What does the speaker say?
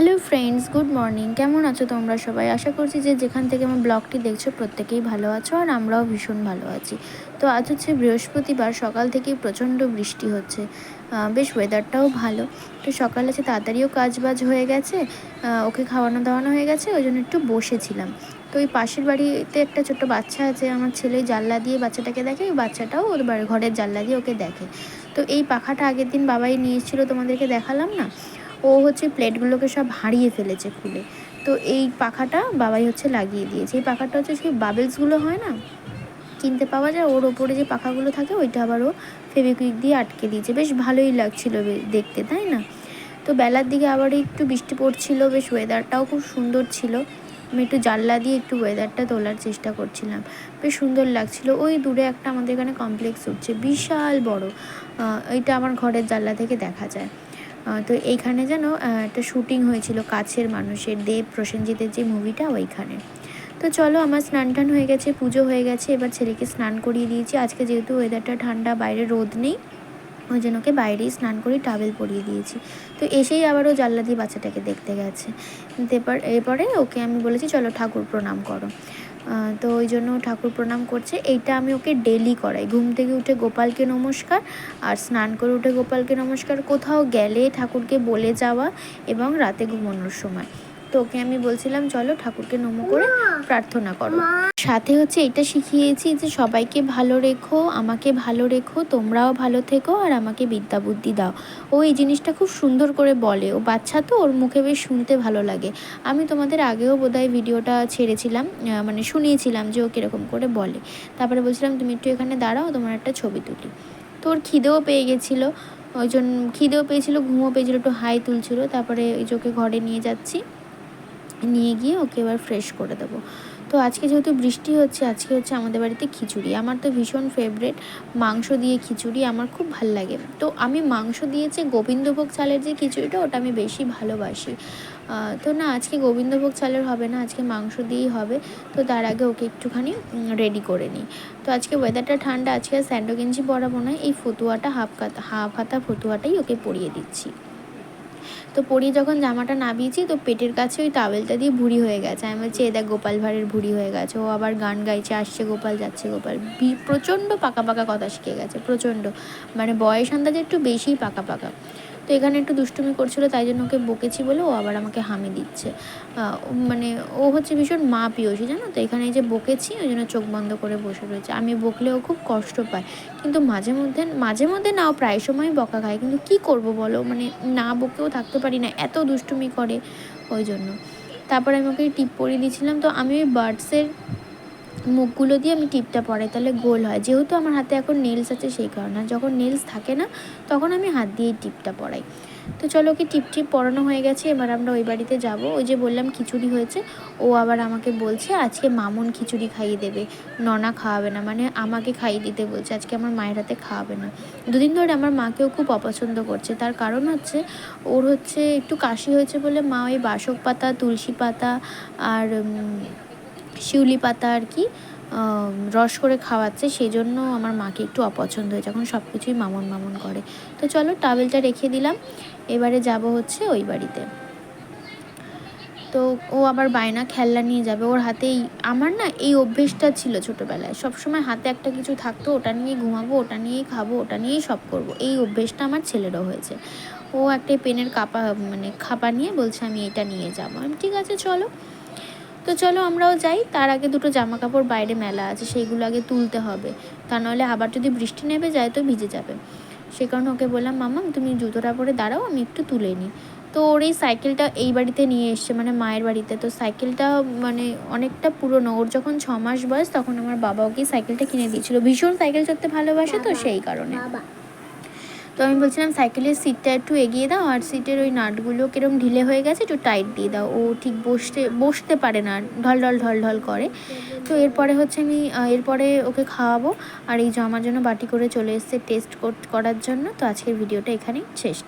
Hello friends, good morning. কেমন আছো তোমরা সবাই? আশা করছি যে যেখান থেকে আমার ব্লগটি দেখছো প্রত্যেকেই ভালো আছো, আর আমরাও ভীষণ ভালো আছি। তো আজ হচ্ছে বৃহস্পতিবার, সকাল থেকেই প্রচণ্ড বৃষ্টি হচ্ছে। বেশ ওয়েদারটাও ভালো। তো সকালে আছে তাড়াতাড়িও কাজবাজ হয়ে গেছে, ওকে খাওয়ানো দাওয়ানো হয়ে গেছে, ওই জন্য একটু বসেছিলাম। তো ওই পাশের বাড়িতে একটা ছোট্ট বাচ্চা আছে, আমার ছেলে জানলা দিয়ে বাচ্চাটাকে দেখে, ওই বাচ্চাটাও ওর ঘরের জানলা দিয়ে ওকে দেখে। তো এই পাখাটা আগের দিন বাবাই নিয়ে এসেছিলো, তোমাদেরকে দেখালাম না? ও হচ্ছে প্লেটগুলোকে সব হারিয়ে ফেলেছে খুলে। তো এই পাখাটা বাবাই হচ্ছে লাগিয়ে দিয়েছে। এই পাখাটা হচ্ছে সেই বাবেলসগুলো হয় না, কিনতে পাওয়া যায়, ওর ওপরে যে পাখাগুলো থাকে ওইটা আবার ও ফেভিকুইক দিয়ে আটকে দিয়েছে। বেশ ভালোই লাগছিলো দেখতে, তাই না? তো বেলার দিকে আবার একটু বৃষ্টি পড়ছিল, বেশ ওয়েদারটাও খুব সুন্দর ছিল। আমি একটু জানলা দিয়ে একটু ওয়েদারটা তোলার চেষ্টা করছিলাম, বেশ সুন্দর লাগছিল। ওই দূরে একটা আমাদের এখানে কমপ্লেক্স উঠছে, বিশাল বড়। এইটা আমার ঘরের জানলা থেকে দেখা যায়। তো এইখানে যেন একটা শ্যুটিং হয়েছিল কাছের মানুষের, দেব প্রসেনজিতের যে মুভিটা, ওইখানে। তো চলো, আমার স্নান টান হয়ে গেছে, পুজো হয়ে গেছে, এবার ছেলেকে স্নান করিয়ে দিয়েছি। আজকে যেহেতু ওয়েদারটা ঠান্ডা, বাইরে রোদ নেই, ওই জন্য ওকে বাইরেই স্নান করে টাওয়েল পরিয়ে দিয়েছি। তো এসেই আবারও জানলা দিয়ে বাচ্চাটাকে দেখতে গেছে। এরপরে ওকে আমি বলেছি চলো ঠাকুর প্রণাম করো। তো ওই জন্য ঠাকুর প্রণাম করছে। এইটা আমি ওকে ডেলি করাই। ঘুম থেকে উঠে গোপালকে নমস্কার, আর স্নান করে উঠে গোপালকে নমস্কার, কোথাও গেলে ঠাকুরকে বলে যাওয়া, এবং রাতে ঘুমানোর সময়। তো ওকে আমি বলছিলাম চলো ঠাকুরকে নম করে প্রার্থনা করো। সাথে হচ্ছে এটা শিখিয়েছি যে সবাইকে ভালো রেখো, আমাকে ভালো রেখো, তোমরাও ভালো থেকো, আর আমাকে বিদ্যা বুদ্ধি দাও। ও এই জিনিসটা খুব সুন্দর করে বলে। ও বাচ্চা তো, ওর মুখে বেশ শুনতে ভালো লাগে। আমি তোমাদের আগেও বোধহয় ভিডিওটা ছেড়েছিলাম, মানে শুনিয়েছিলাম যে ও কীরকম করে বলে। তারপরে বলছিলাম তুমি একটু এখানে দাঁড়াও, তোমার একটা ছবি তুলি। তো ওর খিদেও পেয়ে গেছিলো, ওই জন্য খিদেও পেয়েছিলো, ঘুমও পেয়েছিলো, একটু হাই তুলছিলো। তারপরে ওই যে ওকে ঘরে নিয়ে যাচ্ছি, নিয়ে গিয়ে ওকে এবার ফ্রেশ করে দেবো। তো আজকে যেহেতু বৃষ্টি হচ্ছে, আজকে হচ্ছে আমাদের বাড়িতে খিচুড়ি। আমার তো ভীষণ ফেভারেট মাংস দিয়ে খিচুড়ি, আমার খুব ভাল লাগে। তো আমি মাংস দিয়েছে গোবিন্দভোগ চালের যে খিচুড়িটা, ওটা আমি বেশি ভালোবাসি। তো না, আজকে গোবিন্দভোগ চালের হবে না, আজকে মাংস দিয়েই হবে। তো তার আগে ওকে একটুখানি রেডি করে নিই। তো আজকে ওয়েদারটা ঠান্ডা, আজকে আর স্যান্ডো গেঞ্জি পরাবো না, এই ফতুয়াটা হাফ হাতা ফতুয়াটাই ওকে পরিয়ে দিচ্ছি। তো পরিয়ে যখন জামাটা নামিয়েছি, তো পেটের কাছে ওই টাওয়েলটা দিয়ে ভুঁড়ি হয়ে গেছে। আমি বলছি দেখ গোপাল ভাঁড়ের ভুঁড়ি হয়ে গেছে। ও আবার গান গাইছে, আসছে গোপাল যাচ্ছে গোপাল, প্রচণ্ড পাকা পাকা কথা শিখে গেছে, প্রচণ্ড। মানে বয়স আন্দাজে একটু বেশিই পাকা পাকা। তো এখানে একটু দুষ্টুমি করছিল, তাই জন্য ওকে বকেছি বলে ও আবার আমাকে হামি দিচ্ছে। মানে ও হচ্ছে ভীষণ মা প্রিয়সী, জানো তো। এখানে এই যে বকেছি, ওই জন্য চোখ বন্ধ করে বসে রয়েছে। আমি বকলে ও খুব কষ্ট পায়, কিন্তু মাঝে মধ্যে না, ও প্রায় সময় বকা খায়, কিন্তু কি করব বলো, মানে না বকেও থাকতে পারি না, এত দুষ্টুমি করে, ওই জন্য। তারপরে আমি ওকে টিপ পরিয়ে দিয়েছিলাম। তো আমি ওই বার্ডসের মুখগুলো দিয়ে আমি টিপটা পরাই, তাহলে গোল হয়। যেহেতু আমার হাতে এখন নেলস আছে সেই কারণে, যখন নেলস থাকে না তখন আমি হাত দিয়েই টিপটা পরাই। তো চলো, ওকে টিপ পরানো হয়ে গেছে, এবার আমরা ওই বাড়িতে যাব। ওই যে বললাম খিচুড়ি হয়েছে, ও আবার আমাকে বলছে আজকে মামুন খিচুড়ি খাইয়ে দেবে, ননা খাওয়াবে না, মানে আমাকে খাইয়ে দিতে বলছে, আজকে আমার মায়ের হাতে খাওয়াবে না। দুদিন ধরে আমার মাকেও খুব অপছন্দ করছে, তার কারণ হচ্ছে ওর হচ্ছে একটু কাশি হয়েছে বলে মা ওই বাসক পাতা, তুলসী পাতা, আর শিউলি পাতা আর কি রস করে খাওয়াচ্ছে, সেই জন্য আমার মাকে একটু অপছন্দ হয়েছে, এখন সব কিছুই মামন মামন করে। তো চলো, টাওয়েলটা রেখে দিলাম, এবারে যাব হচ্ছে ওই বাড়িতে। তো ও আবার বায়না খেলনা নিয়ে যাবে, ওর হাতেই। আমার না এই অভ্যেসটা ছিল ছোটোবেলায়, সবসময় হাতে একটা কিছু থাকতো, ওটা নিয়ে ঘুমাবো, ওটা নিয়েই খাবো, ওটা নিয়েই সব করব। এই অভ্যেসটা আমার ছেলেরও হয়েছে। ও একটা পেনের খাপা নিয়ে বলছে আমি এটা নিয়ে যাবো। আমি ঠিক আছে চলো। তো চলো আমরাও যাই। তার আগে দুটো জামা কাপড় বাইরে মেলা আছে, সেইগুলো আগে তুলতে হবে, তা নাহলে আবার যদি বৃষ্টি নেমে যায় তো ভিজে যাবে। সে কারণে ওকে বললাম মামা তুমি জুতোটা পরে দাঁড়াও, আমি একটু তুলে নিই। তো ওর এই সাইকেলটা এই বাড়িতে নিয়ে এসছে, মানে মায়ের বাড়িতে। তো সাইকেলটা মানে অনেকটা পুরনো, ওর যখন 6 মাস বয়স তখন আমার বাবা ওকে সাইকেলটা কিনে দিয়েছিল। ভীষণ সাইকেল চড়তে ভালোবাসে তো, সেই কারণে। তো আমি বলছিলাম সাইকেলের সিটটা একটু এগিয়ে দাও, আর সিটের ওই নাটগুলো কিরম ঢিলে হয়ে গেছে, একটু টাইট দিয়ে দাও। ও ঠিক বসতে পারে না, ঢল করে। তো এরপরে হচ্ছে আমি এরপরে ওকে খাওয়াবো। আর এই যে আমার জন্য বাটি করে চলে এসছে টেস্ট করার জন্য। তো আজকের ভিডিওটা এখানেই শেষ।